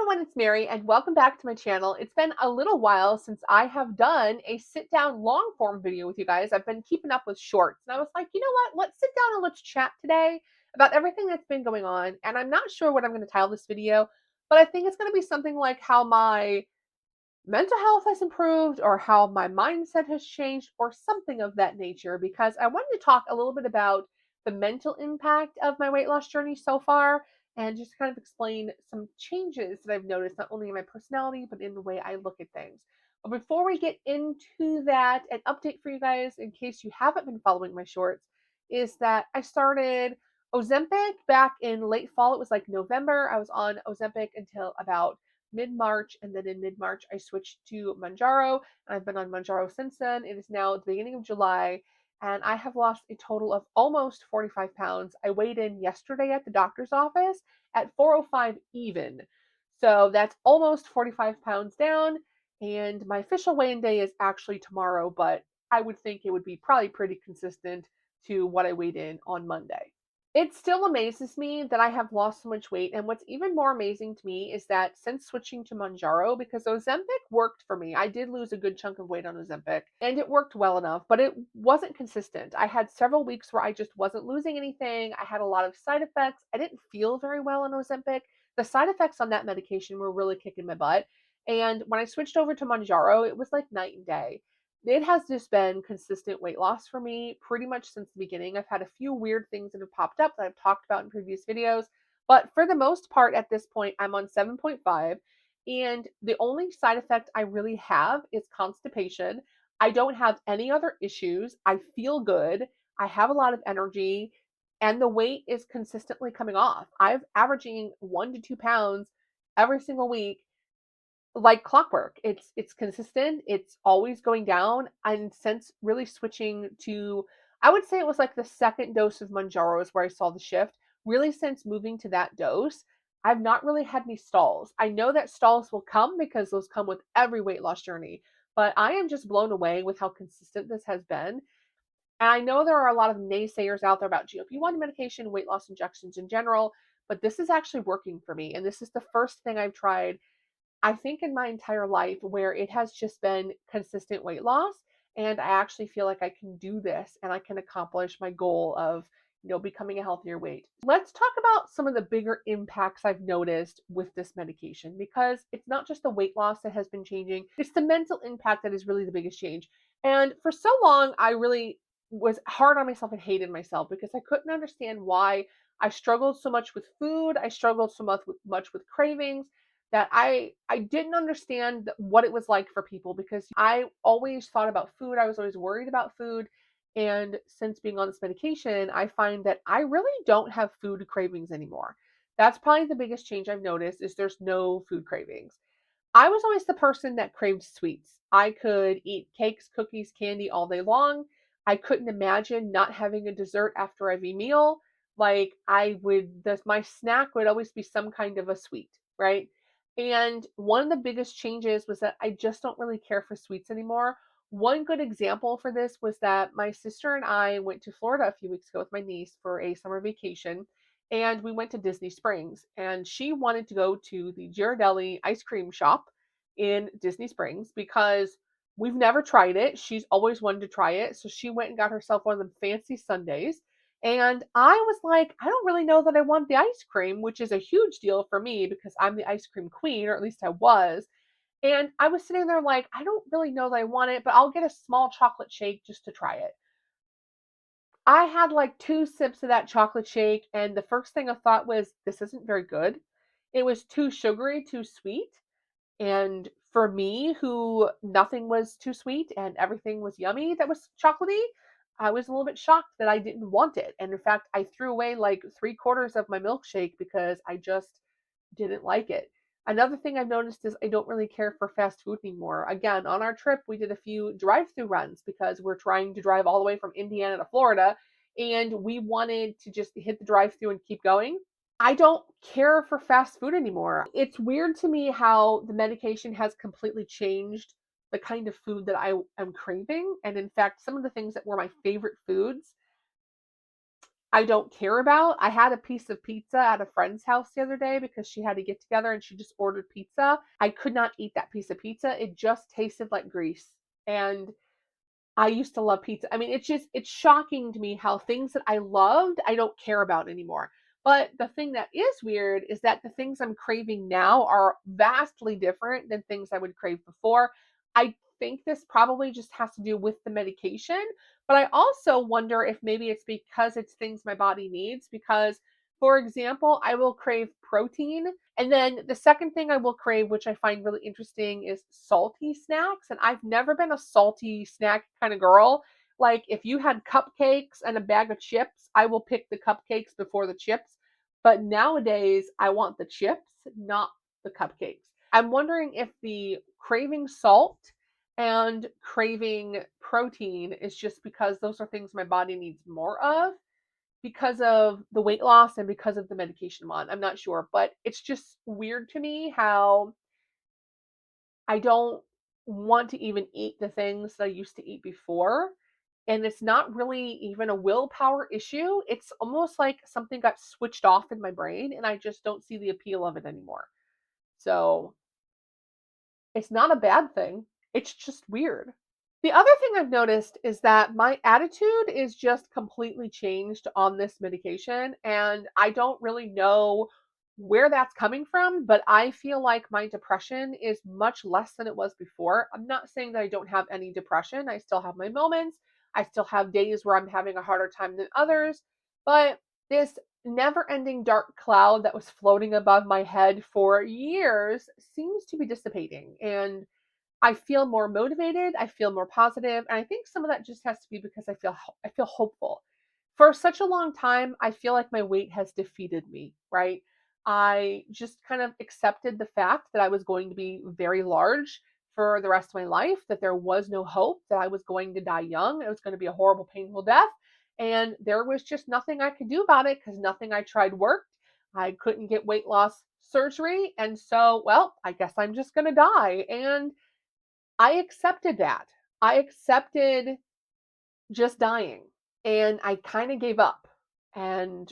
everyone, it's Mary, and welcome back to my channel. It's been a little while since I have done a sit down long form video with you guys. I've been keeping up with shorts, and I was like, you know what? Let's sit down and let's chat today about everything that's been going on. And I'm not sure what I'm going to title this video, but I think it's going to be something like how my mental health has improved or how my mindset has changed or something of that nature, because I wanted to talk a little bit about the mental impact of my weight loss journey so far and just kind of explain some changes that I've noticed not only in my personality but in the way I look at things. But before we get into that, an update for you guys in case you haven't been following my shorts is that I started Ozempic back in late fall. It was like November. I was on Ozempic until about mid-March, and then in mid-March I switched to Manjaro, and I've been on Manjaro since then. It is now the beginning of July, and I have lost a total of almost 45 pounds. I weighed in yesterday at the doctor's office at 405 even. So that's almost 45 pounds down, and my official weigh-in day is actually tomorrow, but I would think it would be probably pretty consistent to what I weighed in on Monday. It still amazes me that I have lost so much weight, and what's even more amazing to me is that since switching to Mounjaro, because Ozempic worked for me, I did lose a good chunk of weight on Ozempic, and it worked well enough, but it wasn't consistent. I had several weeks where I just wasn't losing anything. I had a lot of side effects. I didn't feel very well on Ozempic. The side effects on that medication were really kicking my butt, and when I switched over to Mounjaro, it was like night and day. It has just been consistent weight loss for me pretty much since the beginning. I've had a few weird things that have popped up that I've talked about in previous videos, but for the most part at this point, I'm on 7.5, and the only side effect I really have is constipation. I don't have any other issues. I feel good. I have a lot of energy, and the weight is consistently coming off. I'm averaging 1 to 2 pounds every single week like clockwork. It's consistent. It's always going down. And since really switching to, I would say it was like the second dose of Mounjaro is where I saw the shift. Really, since moving to that dose, I've not really had any stalls. I know that stalls will come because those come with every weight loss journey, but I am just blown away with how consistent this has been. And I know there are a lot of naysayers out there about GLP-1 medication, weight loss injections in general, but this is actually working for me. And this is the first thing I've tried, I think, in my entire life where it has just been consistent weight loss. And I actually feel like I can do this and I can accomplish my goal of, becoming a healthier weight. Let's talk about some of the bigger impacts I've noticed with this medication, because it's not just the weight loss that has been changing, it's the mental impact that is really the biggest change. And for so long, I really was hard on myself and hated myself because I couldn't understand why I struggled so much with food. I struggled so much with cravings that I didn't understand what it was like for people, because I always thought about food. I was always worried about food. And since being on this medication, I find that I really don't have food cravings anymore. That's probably the biggest change I've noticed, is there's no food cravings. I was always the person that craved sweets. I could eat cakes, cookies, candy all day long. I couldn't imagine not having a dessert after every meal. Like, my snack would always be some kind of a sweet, right? And one of the biggest changes was that I just don't really care for sweets anymore. One good example for this was that my sister and I went to Florida a few weeks ago with my niece for a summer vacation, and we went to Disney Springs, and she wanted to go to the Ghirardelli ice cream shop in Disney Springs because we've never tried it. She's always wanted to try it. So she went and got herself one of them fancy sundaes. And I was like, I don't really know that I want the ice cream, which is a huge deal for me because I'm the ice cream queen, or at least I was. And I was sitting there like, I don't really know that I want it, but I'll get a small chocolate shake just to try it. I had like 2 sips of that chocolate shake, and the first thing I thought was, this isn't very good. It was too sugary, too sweet. And for me, who nothing was too sweet and everything was yummy that was chocolatey, I was a little bit shocked that I didn't want it. And in fact, I threw away like 3/4 of my milkshake because I just didn't like it. Another thing I've noticed is I don't really care for fast food anymore. Again, on our trip, we did a few drive-through runs because we're trying to drive all the way from Indiana to Florida, and we wanted to just hit the drive-through and keep going. I don't care for fast food anymore. It's weird to me how the medication has completely changed the kind of food that I am craving. And in fact, some of the things that were my favorite foods I don't care about. I had a piece of pizza at a friend's house the other day because she had to get together and she just ordered pizza. I could not eat that piece of pizza. It just tasted like grease. And I used to love pizza. I mean, it's shocking to me how things that I loved, I don't care about anymore. But the thing that is weird is that the things I'm craving now are vastly different than things I would crave before. I think this probably just has to do with the medication, but I also wonder if maybe it's because it's things my body needs because for example, I will crave protein and then the second thing I will crave, which I find really interesting, is salty snacks. And I've never been a salty snack kind of girl. Like if you had cupcakes and a bag of chips, I will pick the cupcakes before the chips. But nowadays, I want the chips, not the cupcakes. I'm wondering if the craving salt and craving protein is just because those are things my body needs more of because of the weight loss and because of the medication I'm on. I'm not sure, but it's just weird to me how I don't want to even eat the things that I used to eat before. And it's not really even a willpower issue. It's almost like something got switched off in my brain and I just don't see the appeal of it anymore. So it's not a bad thing. It's just weird. The other thing I've noticed is that my attitude is just completely changed on this medication, and I don't really know where that's coming from, but I feel like my depression is much less than it was before. I'm not saying that I don't have any depression. I still have my moments. I still have days where I'm having a harder time than others, but this never-ending dark cloud that was floating above my head for years seems to be dissipating, and I feel more motivated, I feel more positive, and I think some of that just has to be because I feel hopeful. For such a long time, I feel like my weight has defeated me, right? I just kind of accepted the fact that I was going to be very large for the rest of my life, that there was no hope, that I was going to die young, it was going to be a horrible, painful death, and there was just nothing I could do about it because nothing I tried worked. I couldn't get weight loss surgery, and so, well, I guess I'm just going to die. And I accepted that. I accepted just dying and I kind of gave up. And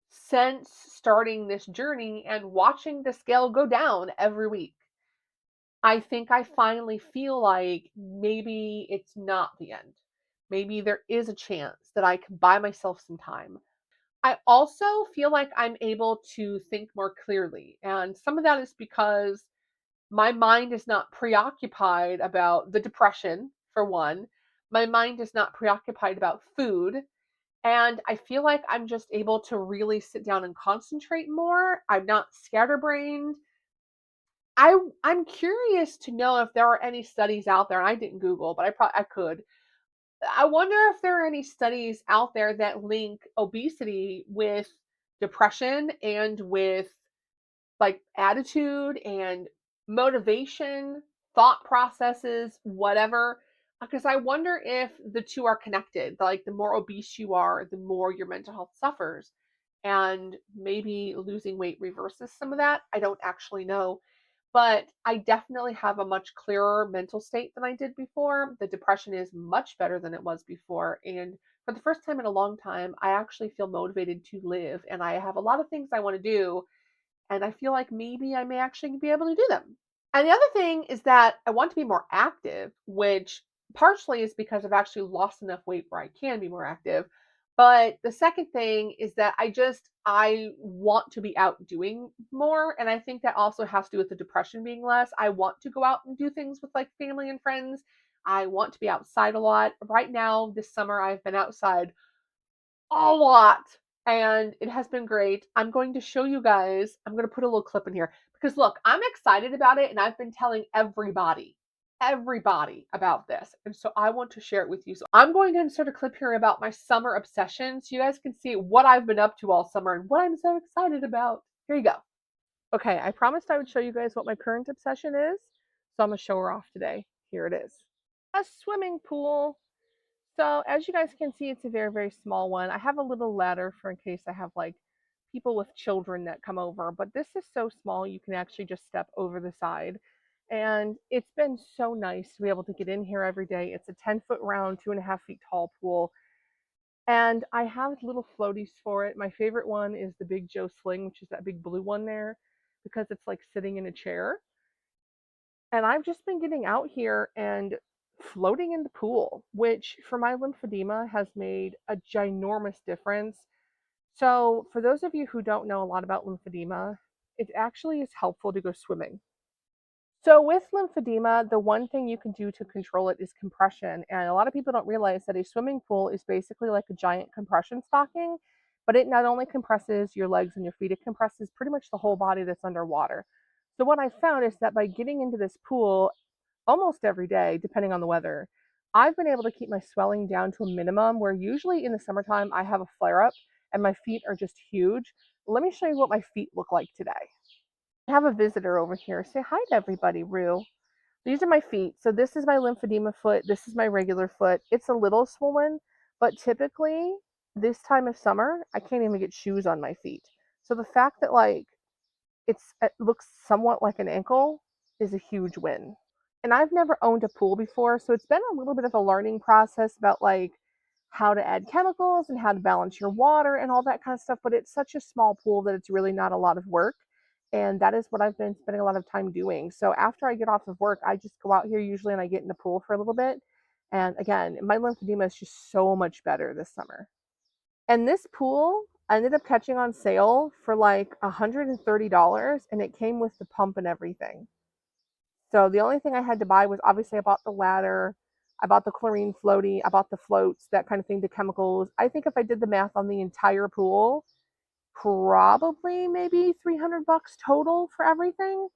since starting this journey and watching the scale go down every week, I think I finally feel like maybe it's not the end. Maybe there is a chance that I can buy myself some time. I also feel like I'm able to think more clearly. And some of that is because my mind is not preoccupied about the depression, for one. My mind is not preoccupied about food. And I feel like I'm just able to really sit down and concentrate more. I'm not scatterbrained. I'm curious to know if there are any studies out there. And I didn't Google, but I could. I wonder if there are any studies out there that link obesity with depression and with like attitude and motivation, thought processes, whatever. Because I wonder if the two are connected. Like the more obese you are, the more your mental health suffers. And maybe losing weight reverses some of that. I don't actually know. But I definitely have a much clearer mental state than I did before. The depression is much better than it was before. And for the first time in a long time, I actually feel motivated to live. And I have a lot of things I want to do and I feel like maybe I may actually be able to do them. And the other thing is that I want to be more active, which partially is because I've actually lost enough weight where I can be more active. But the second thing is that I want to be out doing more and I think that also has to do with the depression being less. I want to go out and do things with like family and friends. I want to be outside a lot. Right now this summer I've been outside a lot. And it has been great. I'm going to show you guys, I'm going to put a little clip in here because look, I'm excited about it and I've been telling everybody about this. And so I want to share it with you. So I'm going to insert a clip here about my summer obsession so you guys can see what I've been up to all summer and what I'm so excited about. Here you go. Okay, I promised I would show you guys what my current obsession is. So I'm going to show her off today. Here it is. A swimming pool. So as you guys can see, it's a very, very small one. I have a little ladder for in case I have like people with children that come over, but this is so small you can actually just step over the side. And it's been so nice to be able to get in here every day. It's a 10-foot round, 2.5 feet tall pool. And I have little floaties for it. My favorite one is the Big Joe Sling, which is that big blue one there, because it's like sitting in a chair. And I've just been getting out here and floating in the pool, which for my lymphedema has made a ginormous difference. So, for those of you who don't know a lot about lymphedema, it actually is helpful to go swimming. So, with lymphedema, the one thing you can do to control it is compression. And a lot of people don't realize that a swimming pool is basically like a giant compression stocking, but it not only compresses your legs and your feet, it compresses pretty much the whole body that's underwater. So, what I found is that by getting into this pool almost every day, depending on the weather, I've been able to keep my swelling down to a minimum where usually in the summertime I have a flare up and my feet are just huge. Let me show you what my feet look like today. I have a visitor over here. Say hi to everybody, Rue. These are my feet. So this is my lymphedema foot. This is my regular foot. It's a little swollen, but typically this time of summer, I can't even get shoes on my feet. So the fact that like it looks somewhat like an ankle is a huge win. And I've never owned a pool before, so it's been a little bit of a learning process about like how to add chemicals and how to balance your water and all that kind of stuff. But it's such a small pool that it's really not a lot of work. And that is what I've been spending a lot of time doing. So after I get off of work, I just go out here usually and I get in the pool for a little bit. And again, my lymphedema is just so much better this summer. And this pool I ended up catching on sale for like $130 and it came with the pump and everything. So the only thing I had to buy was obviously I bought the ladder, I bought the chlorine floaty, I bought the floats, that kind of thing, the chemicals. I think if I did the math on the entire pool, probably maybe $300 total for everything.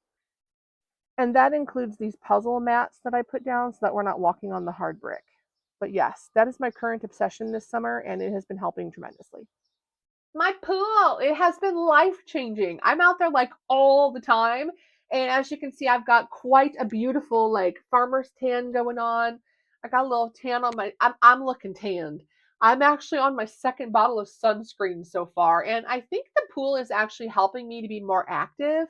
And that includes these puzzle mats that I put down so that we're not walking on the hard brick. But yes, that is my current obsession this summer, and it has been helping tremendously. My pool, it has been life changing. I'm out there like all the time. And as you can see, I've got quite a beautiful like farmer's tan going on. I got a little tan on I'm looking tanned. I'm actually on my second bottle of sunscreen so far. And I think the pool is actually helping me to be more active.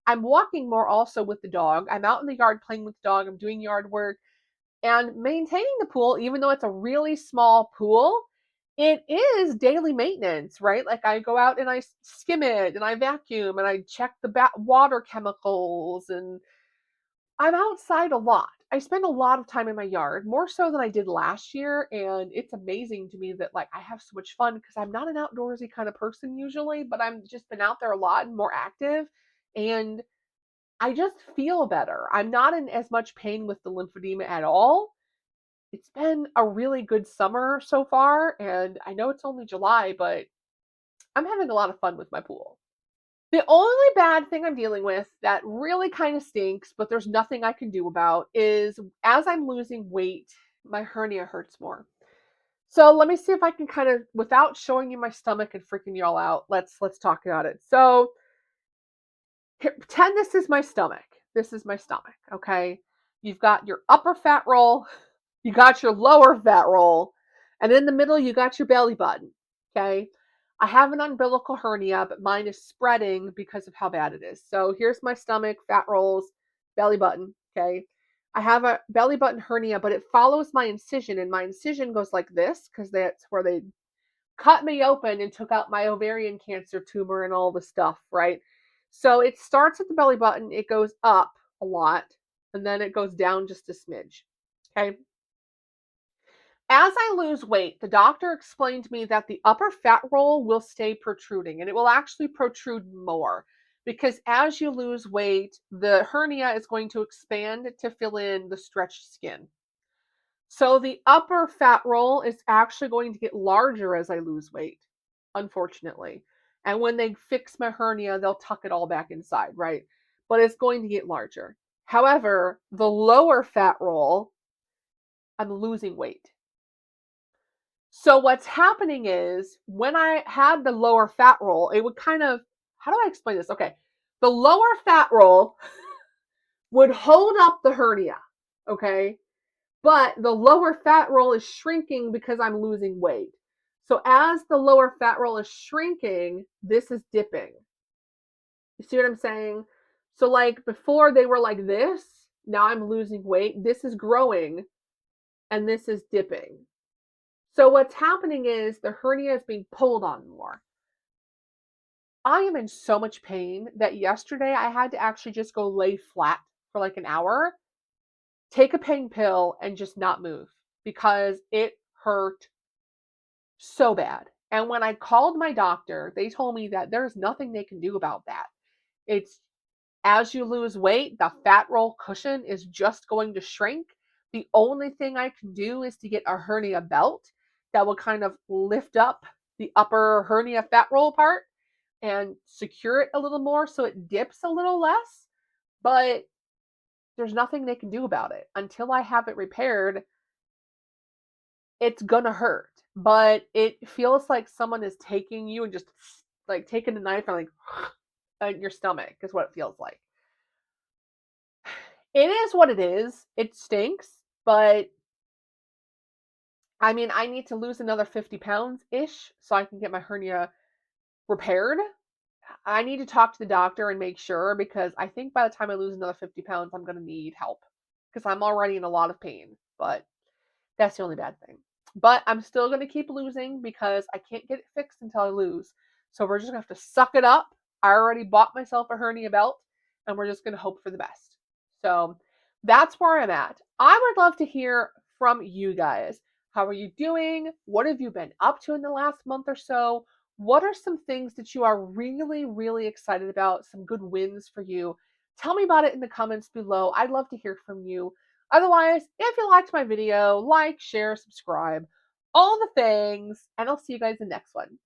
I'm walking more also with the dog. I'm out in the yard playing with the dog. I'm doing yard work. And maintaining the pool, even though it's a really small pool, it is daily maintenance, right? Like I go out and I skim it and I vacuum and I check the water chemicals and I'm outside a lot. I spend a lot of time in my yard, more so than I did last year. And it's amazing to me that like I have so much fun because I'm not an outdoorsy kind of person usually, but I'm just been out there a lot and more active. And I just feel better. I'm not in as much pain with the lymphedema at all. It's been a really good summer so far, and I know it's only July, but I'm having a lot of fun with my pool. The only bad thing I'm dealing with that really kind of stinks, but there's nothing I can do about is as I'm losing weight, my hernia hurts more. So let me see if I can kind of without showing you my stomach and freaking y'all out, let's talk about it. So here, pretend this is my stomach. This is my stomach, okay? You've got your upper fat roll, you got your lower fat roll, and in the middle, you got your belly button. Okay. I have an umbilical hernia, but mine is spreading because of how bad it is. So here's my stomach, fat rolls, belly button. Okay. I have a belly button hernia, but it follows my incision, and my incision goes like this because that's where they cut me open and took out my ovarian cancer tumor and all the stuff, right? So it starts at the belly button, it goes up a lot, and then it goes down just a smidge. Okay. As I lose weight, the doctor explained to me that the upper fat roll will stay protruding and it will actually protrude more because as you lose weight, the hernia is going to expand to fill in the stretched skin. So the upper fat roll is actually going to get larger as I lose weight, unfortunately. And when they fix my hernia, they'll tuck it all back inside, right? But it's going to get larger. However, the lower fat roll, I'm losing weight. So what's happening is when I had the lower fat roll, it would kind of, how do I explain this? Okay. The lower fat roll would hold up the hernia. Okay. But the lower fat roll is shrinking because I'm losing weight. So as the lower fat roll is shrinking, this is dipping. You see what I'm saying? So like before they were like this, now I'm losing weight. This is growing and this is dipping. So what's happening is the hernia is being pulled on more. I am in so much pain that yesterday I had to actually just go lay flat for like an hour, take a pain pill, and just not move because it hurt so bad. And when I called my doctor, they told me that there's nothing they can do about that. It's as you lose weight, the fat roll cushion is just going to shrink. The only thing I can do is to get a hernia belt that will kind of lift up the upper hernia fat roll part and secure it a little more so it dips a little less. But there's nothing they can do about it. Until I have it repaired, it's gonna hurt. But it feels like someone is taking you and just like taking a knife and like in your stomach is what it feels like. It is what it is. It stinks, but I mean, I need to lose another 50 pounds ish so I can get my hernia repaired. I need to talk to the doctor and make sure because I think by the time I lose another 50 pounds, I'm going to need help because I'm already in a lot of pain. But that's the only bad thing. But I'm still going to keep losing because I can't get it fixed until I lose. So we're just going to have to suck it up. I already bought myself a hernia belt and we're just going to hope for the best. So that's where I'm at. I would love to hear from you guys. How are you doing? What have you been up to in the last month or so? What are some things that you are really, really excited about? Some good wins for you? Tell me about it in the comments below. I'd love to hear from you. Otherwise, if you liked my video, like, share, subscribe, all the things, and I'll see you guys in the next one.